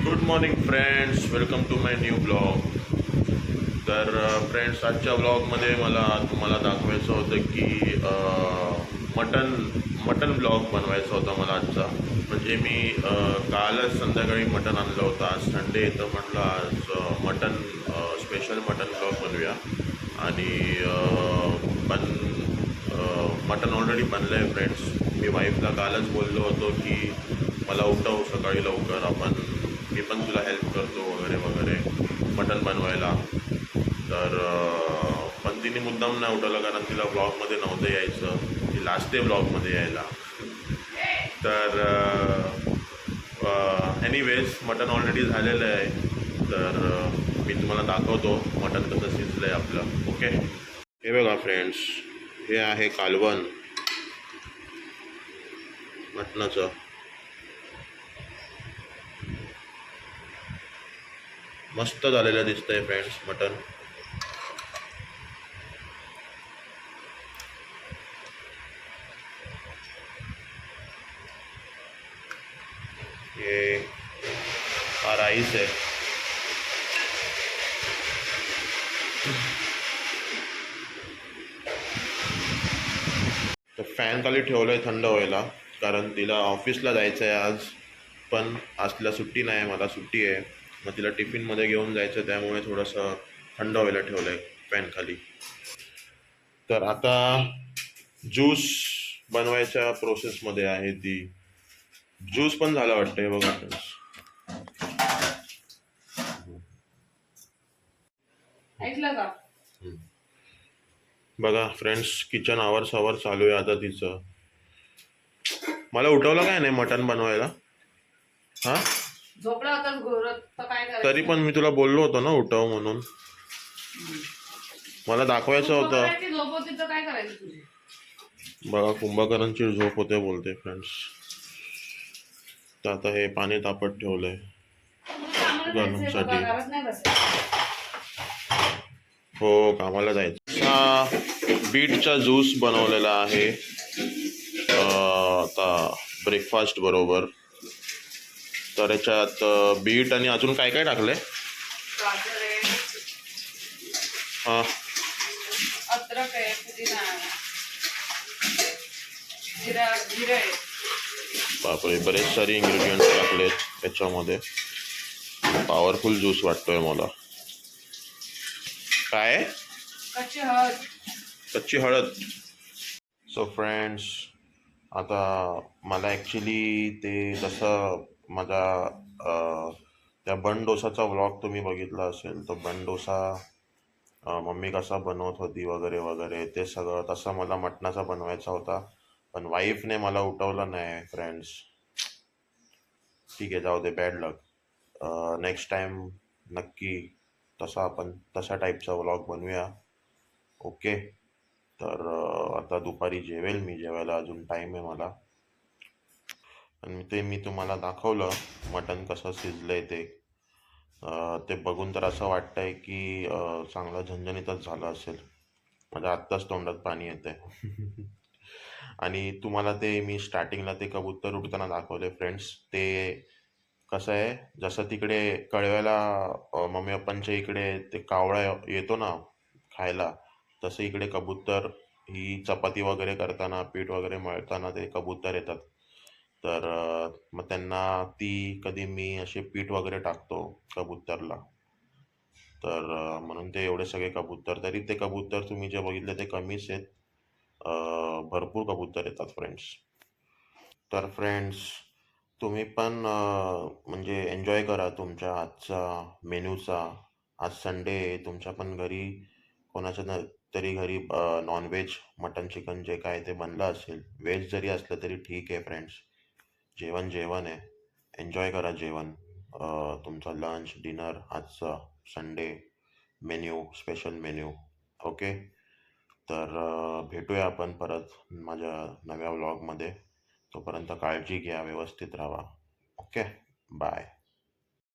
Good morning friends, welcome to my new blog. तर friends, आजच्या ब्लॉगमध्ये मला तुम्हाला दाखवायचं होतं की मटन मटन ब्लॉग बनवायचा होता मला आजचा. म्हणजे मी कालच संध्याकाळी मटन आणलं होतं. आज संडे येतं म्हटलं आज मटन स्पेशल मटन ब्लॉग बनवूया. आणि पण मटन ऑलरेडी बनलं आहे फ्रेंड्स. मी वाईफला कालच बोललो होतो की मला उठव सकाळी लवकर, मी पण तुला हेल्प करतो वगैरे वगैरे मटण बनवायला. तर पण तिने मुद्दाम नाही उठवलं कारण तिला ब्लॉगमध्ये नव्हतं यायचं. ती लास्ट डे ब्लॉगमध्ये यायला. तर एनिवेज मटण ऑलरेडी झालेलं आहे. तर मी तुम्हाला दाखवतो मटण कसं शिजलं आहे आपलं. ओके, हे बघा फ्रेंड्स, हे आहे कालवण मटणाचं. मस्त झालेलं दिसतंय फ्रेंड्स मटण. ये हा राईस आहे. तर फॅन खाली ठेवलं आहे थंड व्हायला, कारण तिला ऑफिसला जायचं आहे आज. पण आज तिला सुट्टी नाही आहे, मला सुट्टी आहे. मग तिला टिफिनमध्ये घेऊन जायचं, त्यामुळे थोडंसं थंड व्हायला ठेवलं आहे फॅन खाली. तर आता ज्यूस बनवायच्या प्रोसेसमध्ये आहे ती. ज्यूस पण झाला वाटतं, हे बघा फ्रेंड्स. ऐकलं का? बघा फ्रेंड्स, किचन आवर्स चालू आहे आता तिचं. मला उठवलं काय नाही मटण बनवायला. हां, झोपला होताच घोरत तर काय करायचं? तरी पण मी तुला बोललो होतो ना उठव म्हणून. मला दाखवायचं होतं. कुंभकर्णाची झोप होती तर काय करायचं तुझी? बघा, कुंभकर्णाची झोप होते बोलते फ्रेंड्स. तर आता हे पाणी तापत ठेवलंय गरमसाठी. घरात नाही बसायचं. हो, कामाला जायचं. हा बीटचा ज्यूस बनवलेला आहे आता ब्रेकफास्ट बरोबर. तर याच्यात बीट आणि अजून काय काय टाकलंय? गाजर आहे, हां, अद्रक आहे, पुदिना आहे, जिरं आहे. बापरे, बरेच सारे इन्ग्रेडियंट्स टाकलेत याच्यामध्ये. पॉवरफुल ज्यूस वाटतोय मला. काय? कच्ची हळद. सो फ्रेंड्स, आता मला ॲक्च्युली ते जसं माझा त्या बन डोसाचा व्लॉग तुम्ही बघितला असेल, तो बन डोसा मम्मी कसा बनवत होती वगैरे वगैरे, ते सगळं तसं मला मटणाचा बनवायचा होता. पण वाईफने मला उठवलं नाही फ्रेंड्स. ठीक आहे, जाऊ दे, बॅड लक. नेक्स्ट टाईम नक्की आपण तशा टाईपचा व्लॉग बनवूया. ओके. तर आता दुपारी जेवेल मी. जेवायला अजून टाईम आहे मला. आणि ते मी तुम्हाला दाखवलं मटण कसं शिजलं आहे ते. ते बघून तर असं वाटतं आहे की चांगलं झणझणीतच झालं असेल. माझ्या आत्ताच तोंडात पाणी येतं आहे. आणि तुम्हाला ते मी स्टार्टिंगला ते कबूतर उडताना दाखवले फ्रेंड्स. ते कसं आहे, जसं तिकडे कळव्याला मम्मी पप्पांच्या इकडे ते कावळा येतो ना खायला, तसं इकडे कबूतर ही चपाती वगैरे करताना, पीठ वगैरे मळताना ते कबूतर येतात. तर मग त्यांना ती कधी मी असे पीठ वगैरे टाकतो कबूतरला. तर म्हणून ते एवढे सगळे कबूतर. तरी ते कबूतर तुम्ही जे बघितले ते कमीच आहेत. भरपूर कबूतर येतात फ्रेंड्स. तर फ्रेंड्स, तुम्ही पण म्हणजे एन्जॉय करा तुमच्या आजचा मेन्यूचा. आज संडे, तुमच्या पण घरी कोणाच्या तरी घरी नॉनव्हेज, मटन, चिकन जे काय ते बनलं असेल. व्हेज जरी असलं तरी ठीक आहे फ्रेंड्स. जेवण जेवण आहे. एन्जॉय करा जेवण. तुमचा लंच, डिनर, आजचा Sunday menu, special menu. Okay. तर भेटूया आपण परत माझ्या नव्या व्लॉगमध्ये. तोपर्यंत काळजी घ्या, व्यवस्थित राहा. Okay, bye.